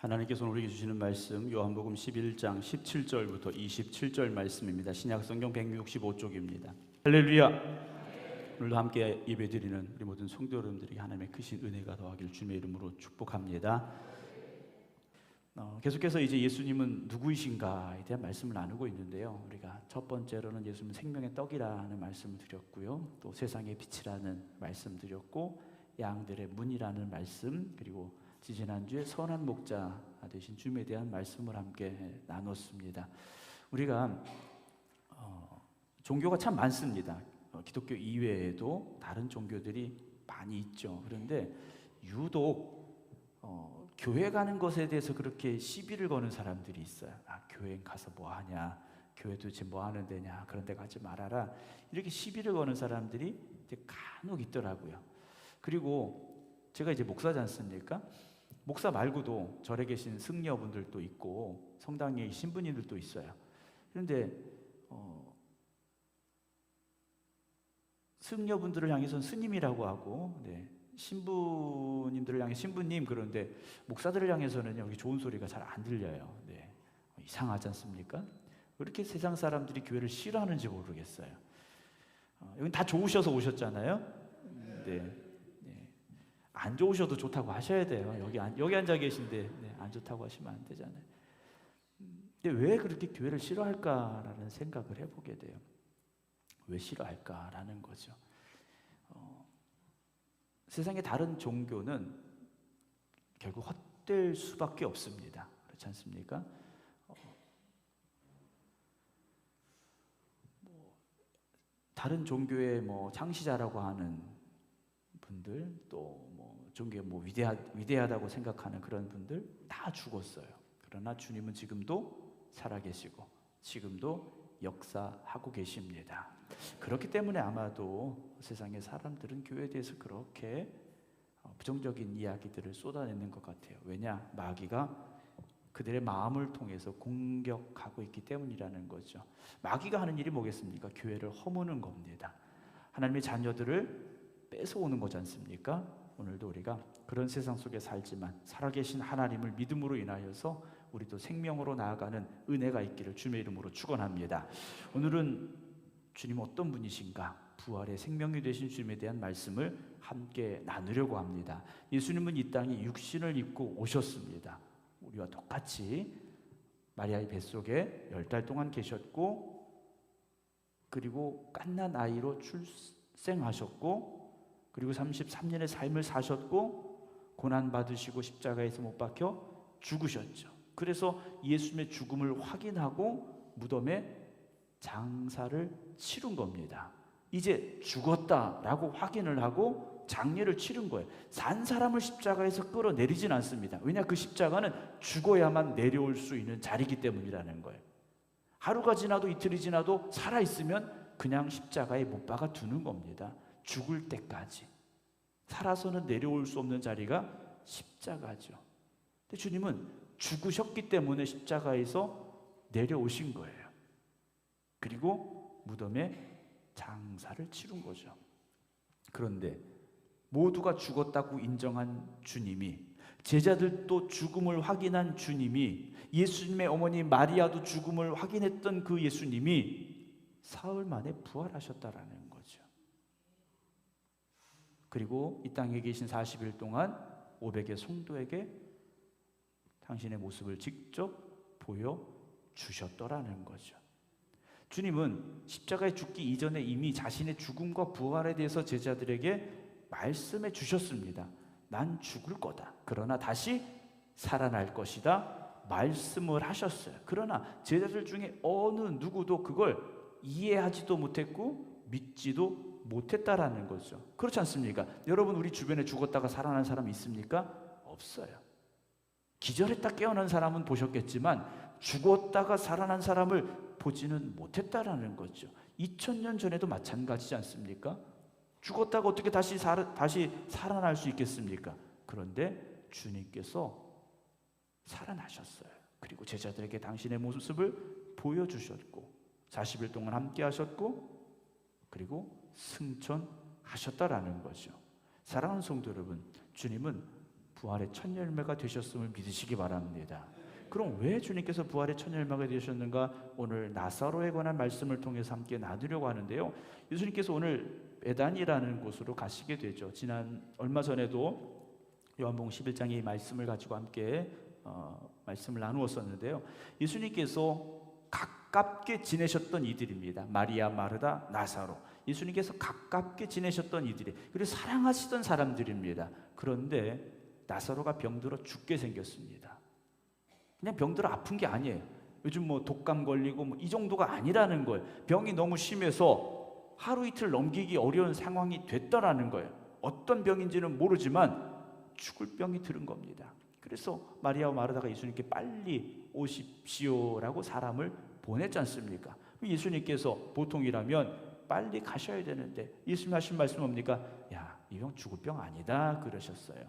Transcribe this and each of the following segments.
하나님께서 우리에게 주시는 말씀 요한복음 11장 17절부터 27절 말씀입니다. 신약 성경 165쪽입니다. 할렐루야. 오늘도 함께 예배드리는 우리 모든 성도 여러분들에게 하나님의 크신 은혜가 더하길 주님의 이름으로 축복합니다. 계속해서 이제 예수님은 누구이신가에 대한 말씀을 나누고 있는데요. 우리가 첫 번째로는 예수님은 생명의 떡이라는 말씀을 드렸고요. 또 세상의 빛이라는 말씀 드렸고, 양들의 문이라는 말씀, 그리고 지지난주에 선한 목자 되신 주님에 대한 말씀을 함께 나눴습니다. 우리가 종교가 참 많습니다. 기독교 이외에도 다른 종교들이 많이 있죠. 그런데 유독 교회 가는 것에 대해서 그렇게 시비를 거는 사람들이 있어요. 교회 가서 뭐 하냐, 교회 도대체 뭐 하는 데냐, 그런 데 가지 말아라, 이렇게 시비를 거는 사람들이 이제 간혹 있더라고요. 그리고 제가 이제 목사지 않습니까? 목사 말고도 절에 계신 승려분들도 있고 성당에 신부님들도 있어요. 그런데 승려분들을 향해서는 스님이라고 하고, 신부님들을 향해 신부님, 그런데 목사들을 향해서는 여기 좋은 소리가 잘 안 들려요. 이상하지 않습니까? 왜 이렇게 세상 사람들이 교회를 싫어하는지 모르겠어요. 여기 다 좋으셔서 오셨잖아요. 안 좋으셔도 좋다고 하셔야 돼요. 여기 앉아 계신데 안 좋다고 하시면 안 되잖아요. 근데 왜 그렇게 교회를 싫어할까라는 생각을 해보게 돼요. 왜 싫어할까라는 거죠. 세상의 다른 종교는 결국 헛될 수밖에 없습니다. 그렇지 않습니까? 다른 종교의 창시자라고 하는 분들, 또 종교에 위대하다고 생각하는 그런 분들 다 죽었어요. 그러나 주님은 지금도 살아계시고 지금도 역사하고 계십니다. 그렇기 때문에 아마도 세상의 사람들은 교회에 대해서 그렇게 부정적인 이야기들을 쏟아내는 것 같아요. 왜냐? 마귀가 그들의 마음을 통해서 공격하고 있기 때문이라는 거죠. 마귀가 하는 일이 뭐겠습니까? 교회를 허무는 겁니다. 하나님의 자녀들을 뺏어오는 거지 않습니까? 오늘도 우리가 그런 세상 속에 살지만 살아계신 하나님을 믿음으로 인하여서 우리도 생명으로 나아가는 은혜가 있기를 주님의 이름으로 축원합니다. 오늘은 주님 어떤 분이신가, 부활의 생명이 되신 주님에 대한 말씀을 함께 나누려고 합니다. 예수님은 이 땅에 육신을 입고 오셨습니다. 우리와 똑같이 마리아의 뱃속에 10달 동안 계셨고, 그리고 갓난 아이로 출생하셨고, 그리고 33년의 삶을 사셨고, 고난받으시고 십자가에서 못 박혀 죽으셨죠. 그래서 예수님의 죽음을 확인하고 무덤에 장사를 치른 겁니다. 이제 죽었다라고 확인을 하고 장례를 치른 거예요. 산 사람을 십자가에서 끌어내리진 않습니다. 왜냐? 그 십자가는 죽어야만 내려올 수 있는 자리이기 때문이라는 거예요. 하루가 지나도 이틀이 지나도 살아있으면 그냥 십자가에 못 박아 두는 겁니다. 죽을 때까지. 살아서는 내려올 수 없는 자리가 십자가죠. 근데 주님은 죽으셨기 때문에 십자가에서 내려오신 거예요. 그리고 무덤에 장사를 치른 거죠. 그런데 모두가 죽었다고 인정한 주님이, 제자들도 죽음을 확인한 주님이, 예수님의 어머니 마리아도 죽음을 확인했던 그 예수님이 사흘 만에 부활하셨다라는 거죠. 그리고 이 땅에 계신 40일 동안 500의 성도에게 당신의 모습을 직접 보여주셨더라는 거죠. 주님은 십자가에 죽기 이전에 이미 자신의 죽음과 부활에 대해서 제자들에게 말씀해 주셨습니다. 난 죽을 거다, 그러나 다시 살아날 것이다 말씀을 하셨어요. 그러나 제자들 중에 어느 누구도 그걸 이해하지도 못했고 믿지도 못했다라는 거죠. 그렇지 않습니까? 여러분, 우리 주변에 죽었다가 살아난 사람 있습니까? 없어요. 기절했다 깨어난 사람은 보셨겠지만 죽었다가 살아난 사람을 보지는 못했다라는 거죠. 2000년 전에도 마찬가지지 않습니까? 죽었다가 어떻게 다시 살아날 수 있겠습니까? 그런데 주님께서 살아나셨어요. 그리고 제자들에게 당신의 모습을 보여주셨고 40일 동안 함께 하셨고, 그리고 승천하셨다라는 거죠. 사랑하는 성도 여러분, 주님은 부활의 첫 열매가 되셨음을 믿으시기 바랍니다. 그럼 왜 주님께서 부활의 첫 열매가 되셨는가? 오늘 나사로에 관한 말씀을 통해서 함께 나누려고 하는데요. 예수님께서 오늘 베단이라는 곳으로 가시게 되죠. 얼마 전에도 요한복음 11장의 말씀을 가지고 함께 말씀을 나누었었는데요. 예수님께서 가깝게 지내셨던 이들입니다. 마리아, 마르다, 나사로. 예수님께서 가깝게 지내셨던 이들이, 그리고 사랑하시던 사람들입니다. 그런데 나사로가 병들어 죽게 생겼습니다. 그냥 병들어 아픈 게 아니에요. 요즘 뭐 독감 걸리고 뭐 이 정도가 아니라는 거예요. 병이 너무 심해서 하루 이틀 넘기기 어려운 상황이 됐다라는 거예요. 어떤 병인지는 모르지만 죽을 병이 들은 겁니다. 그래서 마리아와 마르다가 예수님께 빨리 오십시오라고 사람을 보냈지 않습니까? 예수님께서 보통이라면 빨리 가셔야 되는데 예수님 하신 말씀 뭡니까? 야, 이 병 죽을 병 아니다 그러셨어요.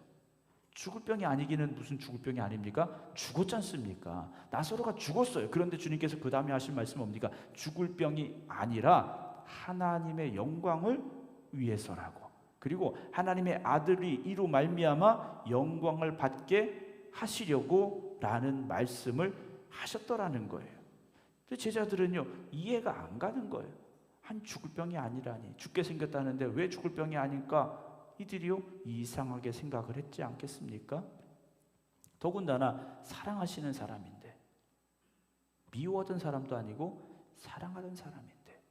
죽을 병이 아니기는 무슨 죽을 병이 아닙니까? 죽었지 않습니까? 나사로가 죽었어요. 그런데 주님께서 그 다음에 하신 말씀 뭡니까? 죽을 병이 아니라 하나님의 영광을 위해서라고, 그리고 하나님의 아들이 이로 말미암아 영광을 받게 하시려고 라는 말씀을 하셨더라는 거예요. 근데 제자들은요, 이해가 안 가는 거예요. 한 죽을 병이 아니라니, 죽게 생겼다는데 왜 죽을 병이 아닐까? 이들이요, 이상하게 생각을 했지 않겠습니까? 더군다나 사랑하시는 사람인데, 미워하던 사람도 아니고 사랑하던 사람인데,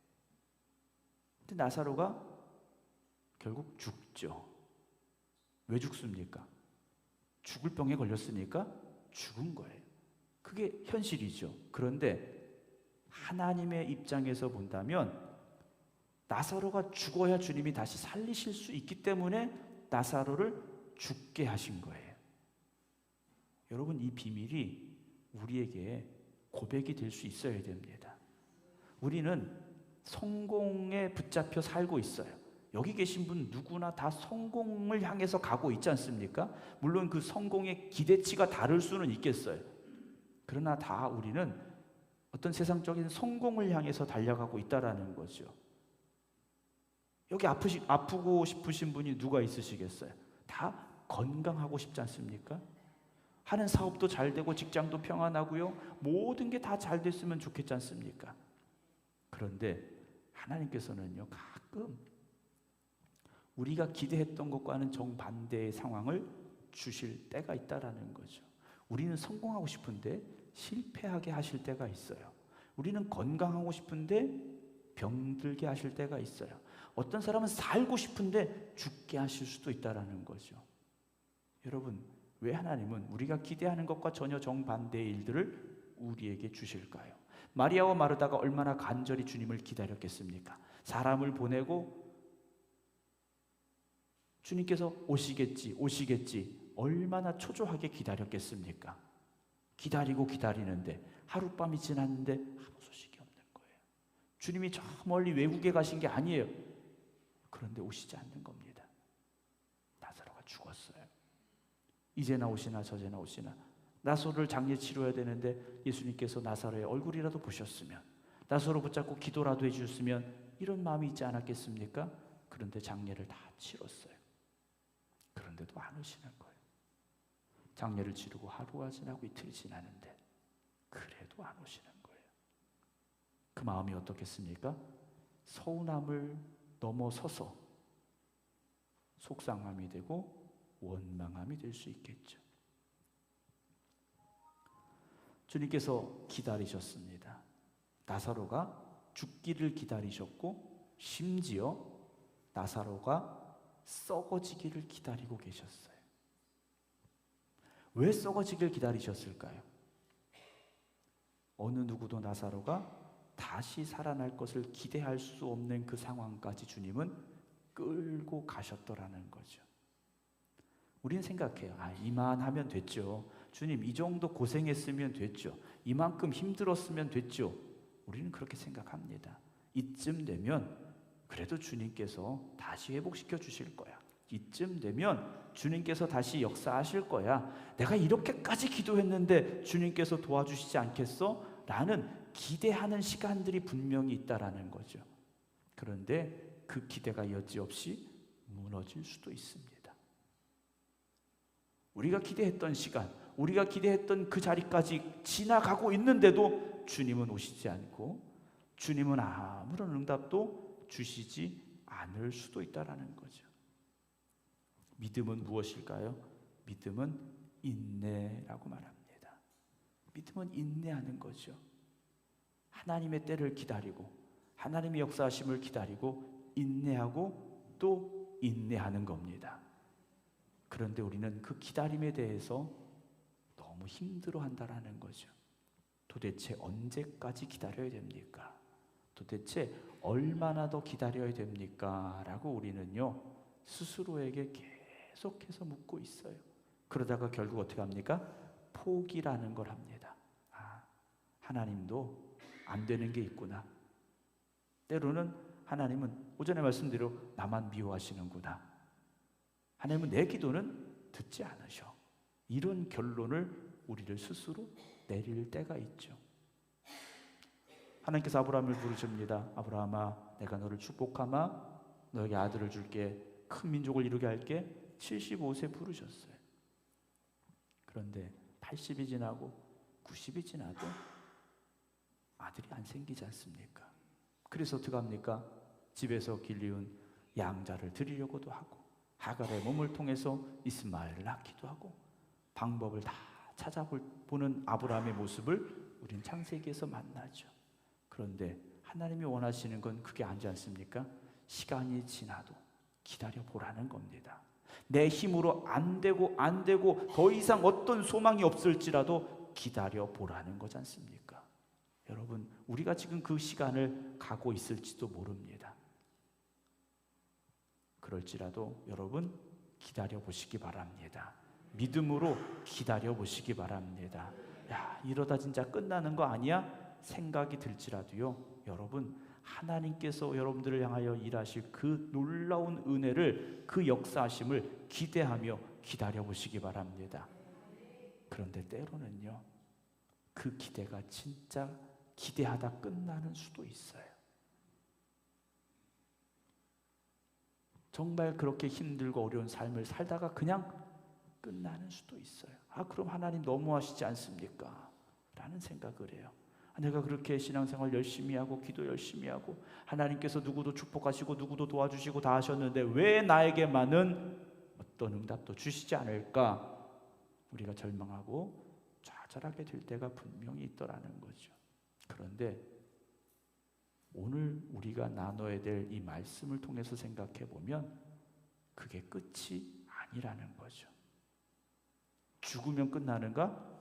근데 나사로가 결국 죽죠. 왜 죽습니까? 죽을 병에 걸렸으니까 죽은 거예요. 그게 현실이죠. 그런데 하나님의 입장에서 본다면 나사로가 죽어야 주님이 다시 살리실 수 있기 때문에 나사로를 죽게 하신 거예요. 여러분, 이 비밀이 우리에게 고백이 될 수 있어야 됩니다. 우리는 성공에 붙잡혀 살고 있어요. 여기 계신 분 누구나 다 성공을 향해서 가고 있지 않습니까? 물론 그 성공의 기대치가 다를 수는 있겠어요. 그러나 다 우리는 어떤 세상적인 성공을 향해서 달려가고 있다라는 거죠. 여기 아프고 싶으신 분이 누가 있으시겠어요? 다 건강하고 싶지 않습니까? 하는 사업도 잘 되고 직장도 평안하고요, 모든 게 다 잘 됐으면 좋겠지 않습니까? 그런데 하나님께서는요, 가끔 우리가 기대했던 것과는 정반대의 상황을 주실 때가 있다라는 거죠. 우리는 성공하고 싶은데 실패하게 하실 때가 있어요. 우리는 건강하고 싶은데 병들게 하실 때가 있어요. 어떤 사람은 살고 싶은데 죽게 하실 수도 있다라는 거죠. 여러분, 왜 하나님은 우리가 기대하는 것과 전혀 정반대의 일들을 우리에게 주실까요? 마리아와 마르다가 얼마나 간절히 주님을 기다렸겠습니까? 사람을 보내고 주님께서 오시겠지 얼마나 초조하게 기다렸겠습니까? 기다리고 기다리는데 하룻밤이 지났는데 아무 소식이 없는 거예요. 주님이 저 멀리 외국에 가신 게 아니에요. 그런데 오시지 않는 겁니다. 나사로가 죽었어요. 이제나 오시나 저제나 오시나. 나사로를 장례 치러야 되는데 예수님께서 나사로의 얼굴이라도 보셨으면, 나사로 붙잡고 기도라도 해주셨으면 이런 마음이 있지 않았겠습니까? 그런데 장례를 다 치렀어요. 그런데도 안 오시는 거예요. 장례를 치르고 하루가 지나고 이틀이 지나는데 그래도 안 오시는 거예요. 그 마음이 어떻겠습니까? 서운함을 넘어서서 속상함이 되고 원망함이 될 수 있겠죠. 주님께서 기다리셨습니다. 나사로가 죽기를 기다리셨고, 심지어 나사로가 썩어지기를 기다리고 계셨어요. 왜 썩어지기를 기다리셨을까요? 어느 누구도 나사로가 다시 살아날 것을 기대할 수 없는 그 상황까지 주님은 끌고 가셨더라는 거죠. 우리는 생각해요. 이만하면 됐죠. 주님, 이 정도 고생했으면 됐죠. 이만큼 힘들었으면 됐죠. 우리는 그렇게 생각합니다. 이쯤 되면 그래도 주님께서 다시 회복시켜 주실 거야. 이쯤 되면 주님께서 다시 역사하실 거야. 내가 이렇게까지 기도했는데 주님께서 도와주시지 않겠어? 라는 기대하는 시간들이 분명히 있다라는 거죠. 그런데 그 기대가 여지없이 무너질 수도 있습니다. 우리가 기대했던 시간, 우리가 기대했던 그 자리까지 지나가고 있는데도 주님은 오시지 않고 주님은 아무런 응답도 주시지 않을 수도 있다라는 거죠. 믿음은 무엇일까요? 믿음은 인내라고 말합니다. 믿음은 인내하는 거죠. 하나님의 때를 기다리고 하나님의 역사하심을 기다리고 인내하고 또 인내하는 겁니다. 그런데 우리는 그 기다림에 대해서 너무 힘들어한다라는 거죠. 도대체 언제까지 기다려야 됩니까? 도대체 얼마나 더 기다려야 됩니까? 라고 우리는요 스스로에게 계속해서 묻고 있어요. 그러다가 결국 어떻게 합니까? 포기라는 걸 합니다. 하나님도 안 되는 게 있구나. 때로는 하나님은 오전에 말씀대로 나만 미워하시는구나. 하나님은 내 기도는 듣지 않으셔. 이런 결론을 우리를 스스로 내릴 때가 있죠. 하나님께서 아브라함을 부르십니다. 아브라함아, 내가 너를 축복하마 너에게 아들을 줄게. 큰 민족을 이루게 할게. 75세 부르셨어요. 그런데 80이 지나고 90이 지나도 아들이 안 생기지 않습니까? 그래서 어떻게 합니까? 집에서 길리운 양자를 드리려고도 하고 하갈의 몸을 통해서 이스마엘을 낳기도 하고 방법을 다 찾아보는 아브라함의 모습을 우리는 창세기에서 만나죠. 그런데 하나님이 원하시는 건 그게 아니지 않습니까? 시간이 지나도 기다려보라는 겁니다. 내 힘으로 안 되고 더 이상 어떤 소망이 없을지라도 기다려보라는 거지 않습니까? 여러분, 우리가 지금 그 시간을 가고 있을지도 모릅니다. 그럴지라도 여러분 기다려보시기 바랍니다. 믿음으로 기다려보시기 바랍니다. 야, 이러다 진짜 끝나는 거 아니야? 생각이 들지라도요, 여러분 하나님께서 여러분들을 향하여 일하실 그 놀라운 은혜를, 그 역사하심을 기대하며 기다려보시기 바랍니다. 그런데 때로는요, 그 기대가 진짜 기대하다 끝나는 수도 있어요. 정말 그렇게 힘들고 어려운 삶을 살다가 그냥 끝나는 수도 있어요. 그럼 하나님 너무하시지 않습니까? 라는 생각을 해요. 내가 그렇게 신앙생활 열심히 하고 기도 열심히 하고 하나님께서 누구도 축복하시고 누구도 도와주시고 다 하셨는데 왜 나에게만은 어떤 응답도 주시지 않을까? 우리가 절망하고 좌절하게 될 때가 분명히 있더라는 거죠. 그런데 오늘 우리가 나눠야 될 이 말씀을 통해서 생각해 보면 그게 끝이 아니라는 거죠. 죽으면 끝나는가?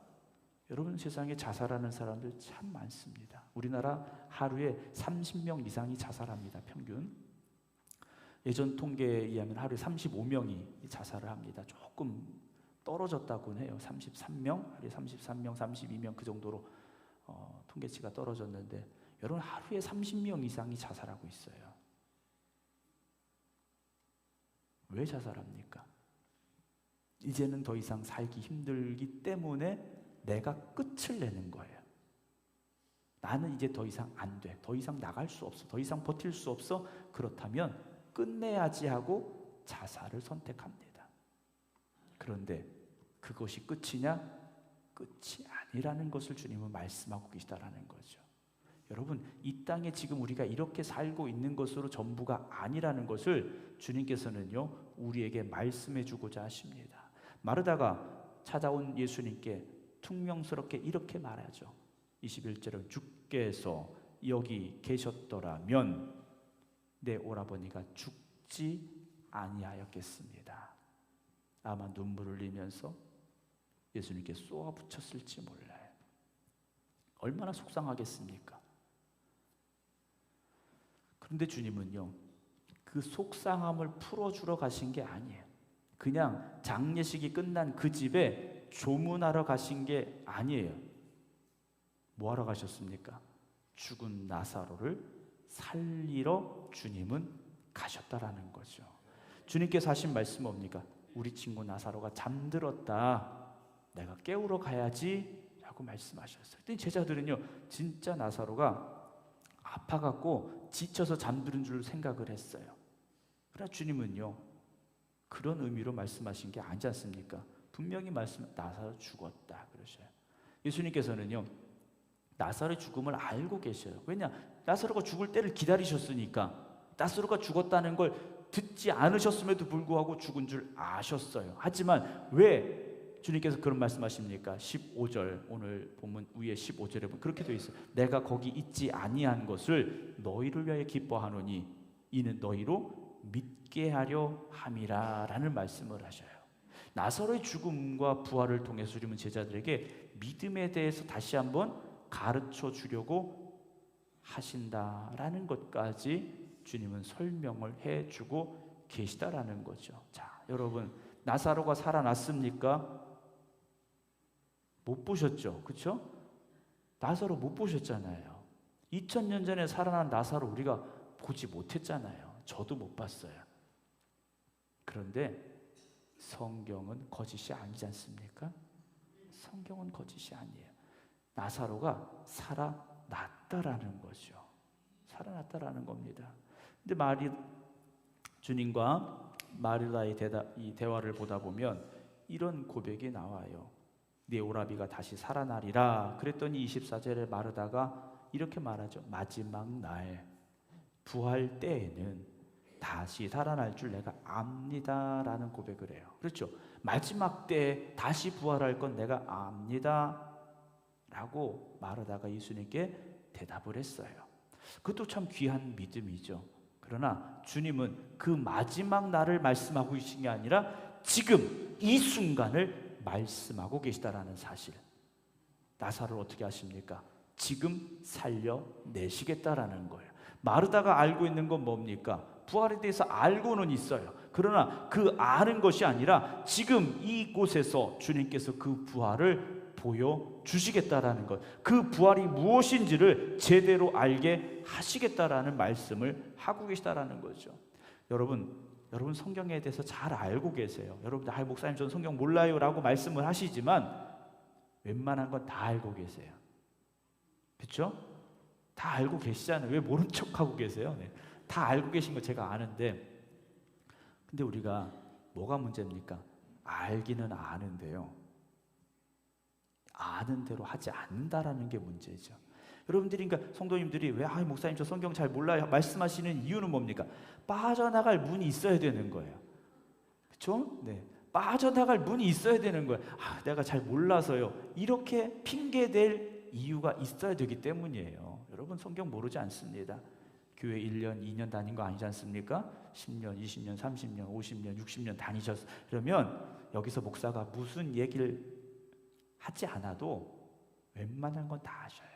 여러분, 세상에 자살하는 사람들 참 많습니다. 우리나라 하루에 30명 이상이 자살합니다. 평균. 예전 통계에 의하면 하루에 35명이 자살을 합니다. 조금 떨어졌다고는 해요. 33명, 하루에 33명, 32명 그 정도로 통계치가 떨어졌는데 여러분, 하루에 30명 이상이 자살하고 있어요. 왜 자살합니까? 이제는 더 이상 살기 힘들기 때문에 내가 끝을 내는 거예요. 나는 이제 더 이상 안 돼. 더 이상 나갈 수 없어. 더 이상 버틸 수 없어. 그렇다면 끝내야지 하고 자살을 선택합니다. 그런데 그것이 끝이냐? 끝이 아니라는 것을 주님은 말씀하고 계시다라는 거죠. 여러분, 이 땅에 지금 우리가 이렇게 살고 있는 것으로 전부가 아니라는 것을 주님께서는요, 우리에게 말씀해 주고자 하십니다. 마르다가 찾아온 예수님께 퉁명스럽게 이렇게 말하죠. 21절은 주께서 여기 계셨더라면 내 오라버니가 죽지 아니하였겠습니다. 아마 눈물을 흘리면서 예수님께 쏘아 붙였을지 몰라요. 얼마나 속상하겠습니까? 그런데 주님은요, 그 속상함을 풀어주러 가신 게 아니에요. 그냥 장례식이 끝난 그 집에 조문하러 가신 게 아니에요. 뭐 하러 가셨습니까? 죽은 나사로를 살리러 주님은 가셨다라는 거죠. 주님께서 하신 말씀은 뭡니까? 우리 친구 나사로가 잠들었다. 내가 깨우러 가야지 라고 말씀하셨어요. 그때 제자들은요, 진짜 나사로가 아파갖고 지쳐서 잠드는 줄 생각을 했어요. 그러나 주님은요, 그런 의미로 말씀하신 게 아니지 않습니까? 분명히 말씀, 나사로 죽었다 그러셔요. 예수님께서는요, 나사로의 죽음을 알고 계셔요. 왜냐? 나사로가 죽을 때를 기다리셨으니까. 나사로가 죽었다는 걸 듣지 않으셨음에도 불구하고 죽은 줄 아셨어요. 하지만 왜 주님께서 그런 말씀하십니까? 15절, 오늘 본문 위에 15절에 보면 그렇게 되어 있어요. 내가 거기 있지 아니한 것을 너희를 위하여 기뻐하노니 이는 너희로 믿게 하려 함이라 라는 말씀을 하셔요. 나사로의 죽음과 부활을 통해서 주님은 제자들에게 믿음에 대해서 다시 한번 가르쳐 주려고 하신다라는 것까지 주님은 설명을 해주고 계시다라는 거죠. 자, 여러분, 나사로가 살아났습니까? 못 보셨죠, 그렇죠? 나사로 못 보셨잖아요. 2000년 전에 살아난 나사로 우리가 보지 못했잖아요. 저도 못 봤어요. 그런데 성경은 거짓이 아니지 않습니까? 성경은 거짓이 아니에요. 나사로가 살아났다라는 거죠. 살아났다라는 겁니다. 근데 주님과 마리아의 이 대화를 보다 보면 이런 고백이 나와요. 네 오라비가 다시 살아나리라. 그랬더니 24절에 마르다가 이렇게 말하죠. 마지막 날 부활 때에는 다시 살아날 줄 내가 압니다 라는 고백을 해요. 그렇죠? 마지막 때 다시 부활할 건 내가 압니다 라고 마르다가 예수님께 대답을 했어요. 그것도 참 귀한 믿음이죠. 그러나 주님은 그 마지막 날을 말씀하고 계신 게 아니라 지금 이 순간을 말씀하고 계시다라는 사실. 나사로를 어떻게 하십니까? 지금 살려내시겠다라는 거예요. 마르다가 알고 있는 건 뭡니까? 부활에 대해서 알고는 있어요. 그러나 그 아는 것이 아니라 지금 이곳에서 주님께서 그 부활을 보여주시겠다라는 것, 그 부활이 무엇인지를 제대로 알게 하시겠다라는 말씀을 하고 계시다라는 거죠. 여러분 성경에 대해서 잘 알고 계세요. 여러분, 목사님 전 성경 몰라요 라고 말씀을 하시지만 웬만한 건 다 알고 계세요. 그렇죠? 다 알고 계시잖아요. 왜 모른 척하고 계세요? 네. 다 알고 계신 거 제가 아는데, 근데 우리가 뭐가 문제입니까? 알기는 아는데요, 아는 대로 하지 않는다라는 게 문제죠. 여러분들이, 그러니까 성도님들이 왜 목사님 저 성경 잘 몰라요 말씀하시는 이유는 뭡니까? 빠져나갈 문이 있어야 되는 거예요. 그렇죠? 네. 빠져나갈 문이 있어야 되는 거예요. 내가 잘 몰라서요. 이렇게 핑계댈 이유가 있어야 되기 때문이에요. 여러분, 성경 모르지 않습니다. 교회 1년, 2년 다닌 거 아니지 않습니까? 10년, 20년, 30년, 50년, 60년 다니셨어요. 그러면 여기서 목사가 무슨 얘기를 하지 않아도 웬만한 건 다 아셔요.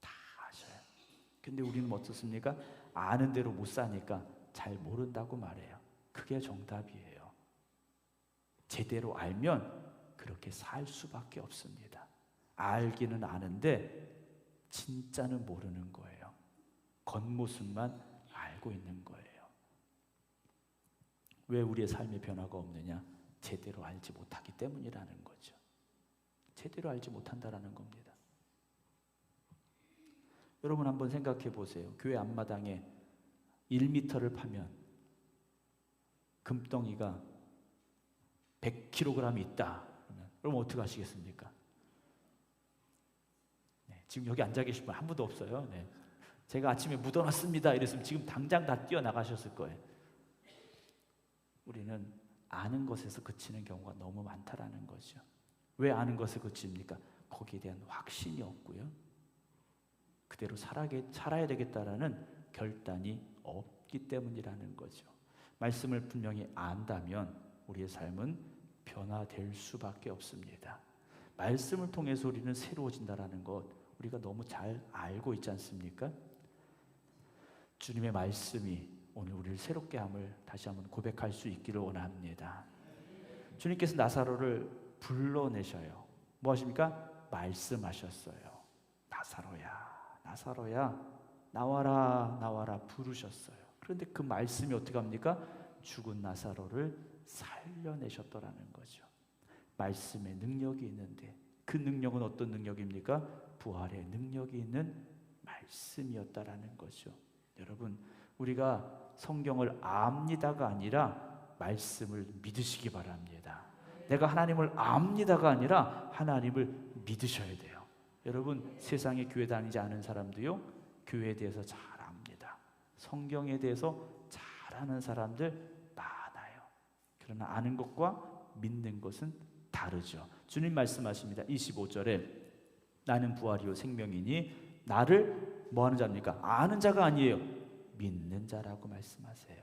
다 아셔요. 근데 우리는 어떻습니까? 아는 대로 못 사니까 잘 모른다고 말해요. 그게 정답이에요. 제대로 알면 그렇게 살 수밖에 없습니다. 알기는 아는데 진짜는 모르는 거예요. 겉모습만 알고 있는 거예요. 왜 우리의 삶의 변화가 없느냐? 제대로 알지 못하기 때문이라는 거죠. 제대로 알지 못한다라는 겁니다. 여러분, 한번 생각해 보세요. 교회 앞마당에 1m를 파면 금덩이가 100kg이 있다. 그러면 어떻게 하시겠습니까? 네, 지금 여기 앉아 계신 분 한 분도 없어요. 네. 제가 아침에 묻어놨습니다 이랬으면 지금 당장 다 뛰어나가셨을 거예요. 우리는 아는 것에서 그치는 경우가 너무 많다라는 거죠. 왜 아는 것에 그칩니까? 거기에 대한 확신이 없고요, 그대로 살아야 되겠다라는 결단이 없기 때문이라는 거죠. 말씀을 분명히 안다면 우리의 삶은 변화될 수밖에 없습니다. 말씀을 통해서 우리는 새로워진다라는 것 우리가 너무 잘 알고 있지 않습니까? 주님의 말씀이 오늘 우리를 새롭게 함을 다시 한번 고백할 수 있기를 원합니다. 주님께서 나사로를 불러내셔요. 뭐 하십니까? 말씀하셨어요. 나사로야 나와라 부르셨어요. 그런데 그 말씀이 어떻게 합니까? 죽은 나사로를 살려내셨더라는 거죠. 말씀에 능력이 있는데 그 능력은 어떤 능력입니까? 부활의 능력이 있는 말씀이었다라는 거죠. 여러분, 우리가 성경을 압니다가 아니라 말씀을 믿으시기 바랍니다. 내가 하나님을 압니다가 아니라 하나님을 믿으셔야 돼요. 여러분, 세상에 교회 다니지 않은 사람도요, 교회에 대해서 잘 압니다. 성경에 대해서 잘 아는 사람들 많아요. 그러나 아는 것과 믿는 것은 다르죠. 주님 말씀하십니다. 25절에 나는 부활이요 생명이니 나를 뭐 하는 자입니까? 아는 자가 아니에요. 믿는 자라고 말씀하세요.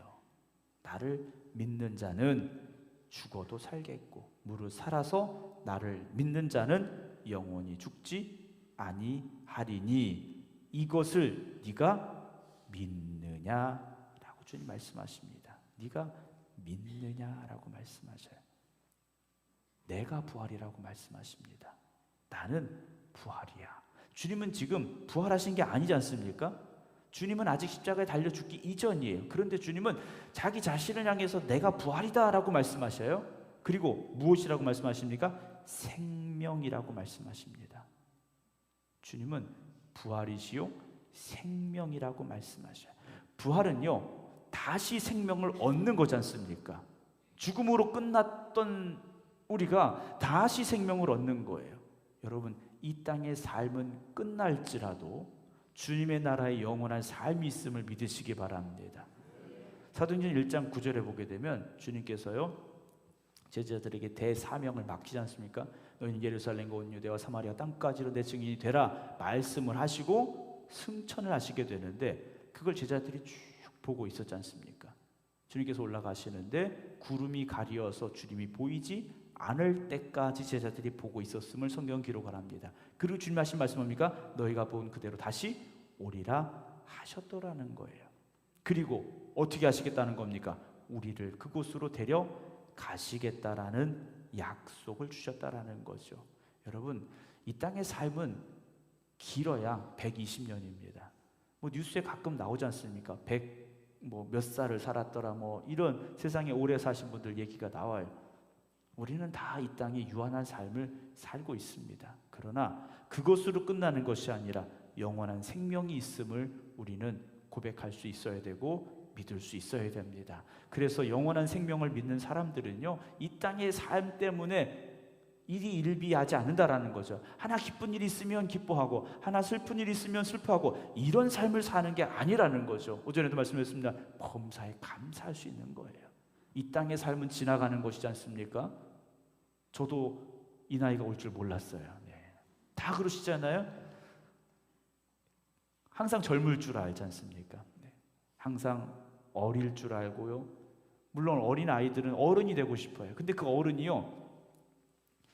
나를 믿는 자는 죽어도 살겠고 무릇 살아서 나를 믿는 자는 영원히 죽지 아니하리니 이것을 네가 믿느냐라고 주님 말씀하십니다. 네가 믿느냐라고 말씀하셔요. 내가 부활이라고 말씀하십니다. 나는 부활이야. 주님은 지금 부활하신 게 아니지 않습니까? 주님은 아직 십자가에 달려 죽기 이전이에요. 그런데 주님은 자기 자신을 향해서 내가 부활이다 라고 말씀하셔요. 그리고 무엇이라고 말씀하십니까? 생명이라고 말씀하십니다. 주님은 부활이시요 생명이라고 말씀하셔요. 부활은요, 다시 생명을 얻는 거지 않습니까? 죽음으로 끝났던 우리가 다시 생명을 얻는 거예요. 여러분, 이 땅의 삶은 끝날지라도 주님의 나라의 영원한 삶이 있음을 믿으시기 바랍니다. 사도행전 1장 9절에 보게 되면 주님께서요, 제자들에게 대사명을 맡기지 않습니까? 너희는 예루살렘과 온 유대와 사마리아 땅까지로 내 증인이 되라 말씀을 하시고 승천을 하시게 되는데, 그걸 제자들이 쭉 보고 있었지 않습니까? 주님께서 올라가시는데 구름이 가리어서 주님이 보이지 않을 때까지 제자들이 보고 있었음을 성경 기록을 합니다. 그리고 주님 하신 말씀 뭡니까? 너희가 본 그대로 다시 오리라 하셨더라는 거예요. 그리고 어떻게 하시겠다는 겁니까? 우리를 그곳으로 데려 가시겠다라는 약속을 주셨다라는 거죠. 여러분, 이 땅의 삶은 길어야 120년입니다. 뭐 뉴스에 가끔 나오지 않습니까? 100 몇 살을 살았더라, 뭐 이런 세상에 오래 사신 분들 얘기가 나와요. 우리는 다 이 땅에 유한한 삶을 살고 있습니다. 그러나 그것으로 끝나는 것이 아니라 영원한 생명이 있음을 우리는 고백할 수 있어야 되고 믿을 수 있어야 됩니다. 그래서 영원한 생명을 믿는 사람들은요, 이 땅의 삶 때문에 일이 일비하지 않는다라는 거죠. 하나 기쁜 일이 있으면 기뻐하고 하나 슬픈 일이 있으면 슬퍼하고 이런 삶을 사는 게 아니라는 거죠. 오전에도 말씀드렸습니다. 범사에 감사할 수 있는 거예요. 이 땅의 삶은 지나가는 것이지 않습니까? 저도 이 나이가 올 줄 몰랐어요. 네. 다 그러시잖아요. 항상 젊을 줄 알지 않습니까? 네. 항상 어릴 줄 알고요. 물론 어린 아이들은 어른이 되고 싶어요. 근데 그 어른이요,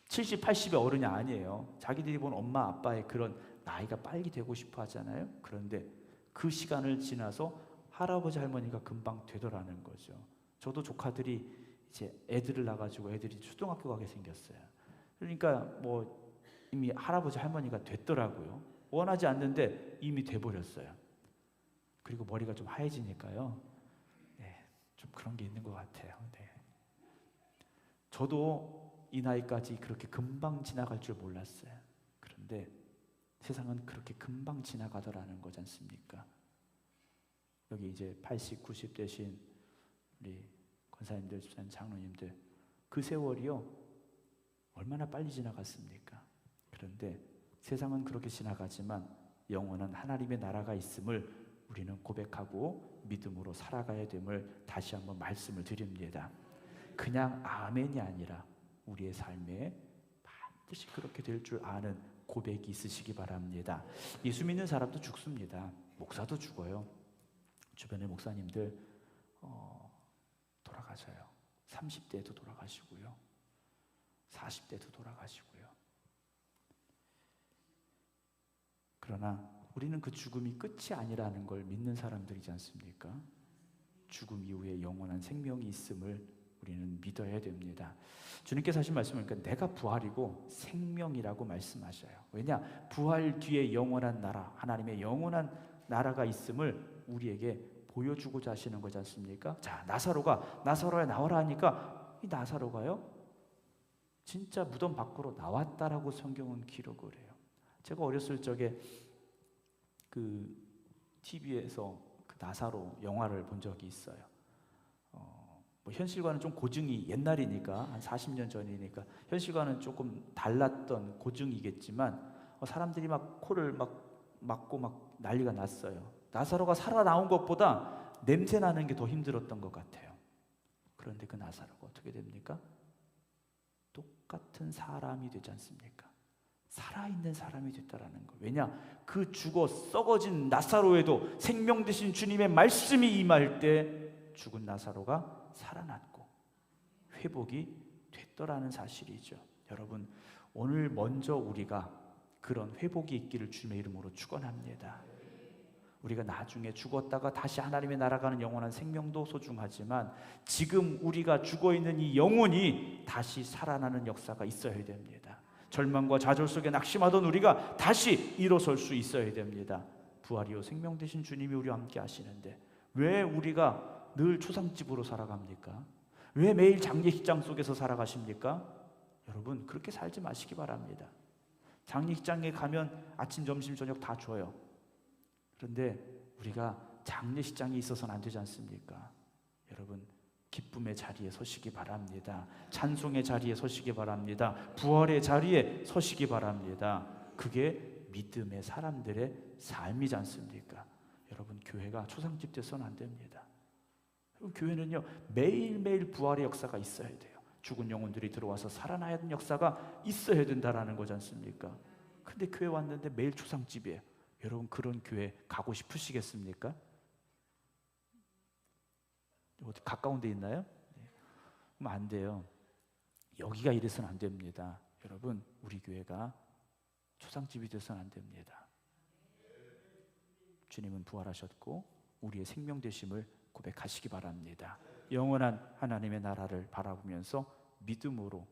70, 80의 어른이 아니에요. 자기들이 본 엄마 아빠의 그런 나이가 빨리 되고 싶어 하잖아요. 그런데 그 시간을 지나서 할아버지 할머니가 금방 되더라는 거죠. 저도 조카들이 이제 애들을 낳아가지고 애들이 초등학교 가게 생겼어요. 그러니까 뭐 이미 할아버지 할머니가 됐더라고요. 원하지 않는데 이미 돼버렸어요. 그리고 머리가 좀 하얘지니까요, 네, 좀 그런 게 있는 것 같아요. 네. 저도 이 나이까지 그렇게 금방 지나갈 줄 몰랐어요. 그런데 세상은 그렇게 금방 지나가더라는 거지 않습니까? 여기 이제 80, 90 되신 우리 권사님들, 집사님, 장로님들, 그 세월이요 얼마나 빨리 지나갔습니까? 그런데 세상은 그렇게 지나가지만 영원한 하나님의 나라가 있음을 우리는 고백하고 믿음으로 살아가야 됨을 다시 한번 말씀을 드립니다. 그냥 아멘이 아니라 우리의 삶에 반드시 그렇게 될 줄 아는 고백이 있으시기 바랍니다. 예수 믿는 사람도 죽습니다. 목사도 죽어요. 주변의 목사님들 돌아가셔요. 30대에도 돌아가시고요, 40대도 돌아가시고요. 그러나 우리는 그 죽음이 끝이 아니라는 걸 믿는 사람들이지 않습니까? 죽음 이후에 영원한 생명이 있음을 우리는 믿어야 됩니다. 주님께서 하신 말씀은 그러니까 내가 부활이고 생명이라고 말씀하셔요. 왜냐? 부활 뒤에 영원한 나라, 하나님의 영원한 나라가 있음을 우리에게 보여주고자 하시는 거지 않습니까? 자, 나사로야 나와라 하니까 이 나사로가요 진짜 무덤 밖으로 나왔다라고 성경은 기록을 해요. 제가 어렸을 적에 그 TV에서 그 나사로 영화를 본 적이 있어요. 뭐 현실과는 좀 고증이 옛날이니까 한 40년 전이니까 현실과는 조금 달랐던 고증이겠지만 사람들이 막 코를 막 막고 막 난리가 났어요. 나사로가 살아나온 것보다 냄새 나는 게 더 힘들었던 것 같아요. 그런데 그 나사로가 어떻게 됩니까? 똑같은 사람이 되지 않습니까? 살아있는 사람이 됐다라는 거. 왜냐? 그 죽어 썩어진 나사로에도 생명 되신 주님의 말씀이 임할 때 죽은 나사로가 살아났고 회복이 됐더라는 사실이죠. 여러분, 오늘 먼저 우리가 그런 회복이 있기를 주님의 이름으로 축원합니다. 우리가 나중에 죽었다가 다시 하나님의 나라 가는 영원한 생명도 소중하지만 지금 우리가 죽어있는 이 영혼이 다시 살아나는 역사가 있어야 됩니다. 절망과 좌절 속에 낙심하던 우리가 다시 일어설 수 있어야 됩니다. 부활이요 생명 되신 주님이 우리와 함께 하시는데 왜 우리가 늘 초상집으로 살아갑니까? 왜 매일 장례식장 속에서 살아가십니까? 여러분, 그렇게 살지 마시기 바랍니다. 장례식장에 가면 아침, 점심, 저녁 다 줘요. 그런데 우리가 장례식장에 있어서는 안 되지 않습니까? 여러분, 기쁨의 자리에 서시기 바랍니다. 찬송의 자리에 서시기 바랍니다. 부활의 자리에 서시기 바랍니다. 그게 믿음의 사람들의 삶이지 않습니까? 여러분, 교회가 초상집 돼서는 안 됩니다. 교회는요, 매일매일 부활의 역사가 있어야 돼요. 죽은 영혼들이 들어와서 살아나야 하는 역사가 있어야 된다라는 거지 않습니까? 근데 교회 왔는데 매일 초상집이에요. 여러분, 그런 교회 가고 싶으시겠습니까? 어디 가까운 데 있나요? 네. 그럼 안 돼요. 여기가 이래서는 안 됩니다. 여러분, 우리 교회가 초상집이 돼서는 안 됩니다. 주님은 부활하셨고 우리의 생명 되심을 고백하시기 바랍니다. 영원한 하나님의 나라를 바라보면서 믿음으로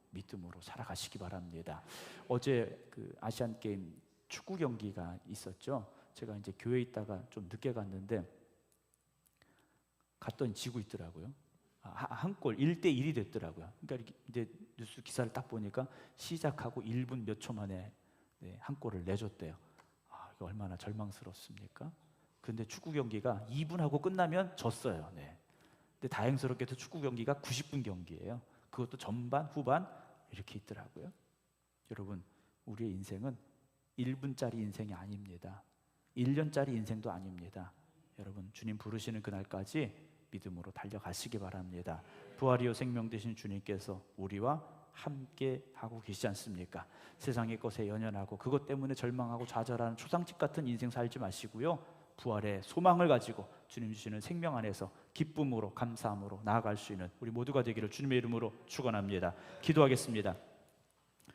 살아가시기 바랍니다. 어제 그 아시안 게임 축구 경기가 있었죠. 제가 이제 교회에 있다가 좀 늦게 갔는데 갔더니 지고 있더라고요. 한 골 1대1이 됐더라고요. 그러니까 이제 뉴스 기사를 딱 보니까 시작하고 1분 몇 초 만에 한 골을 내줬대요. 이거 얼마나 절망스럽습니까? 근데 축구 경기가 2분 하고 끝나면 졌어요. 네. 근데 다행스럽게도 축구 경기가 90분 경기예요. 그것도 전반, 후반 이렇게 있더라고요. 여러분, 우리의 인생은 1분짜리 인생이 아닙니다. 1년짜리 인생도 아닙니다. 여러분, 주님 부르시는 그날까지 믿음으로 달려가시기 바랍니다. 부활이요 생명 되신 주님께서 우리와 함께 하고 계시지 않습니까? 세상의 것에 연연하고 그것 때문에 절망하고 좌절하는 초상집 같은 인생 살지 마시고요, 부활의 소망을 가지고 주님 주시는 생명 안에서 기쁨으로 감사함으로 나아갈 수 있는 우리 모두가 되기를 주님의 이름으로 축원합니다. 기도하겠습니다.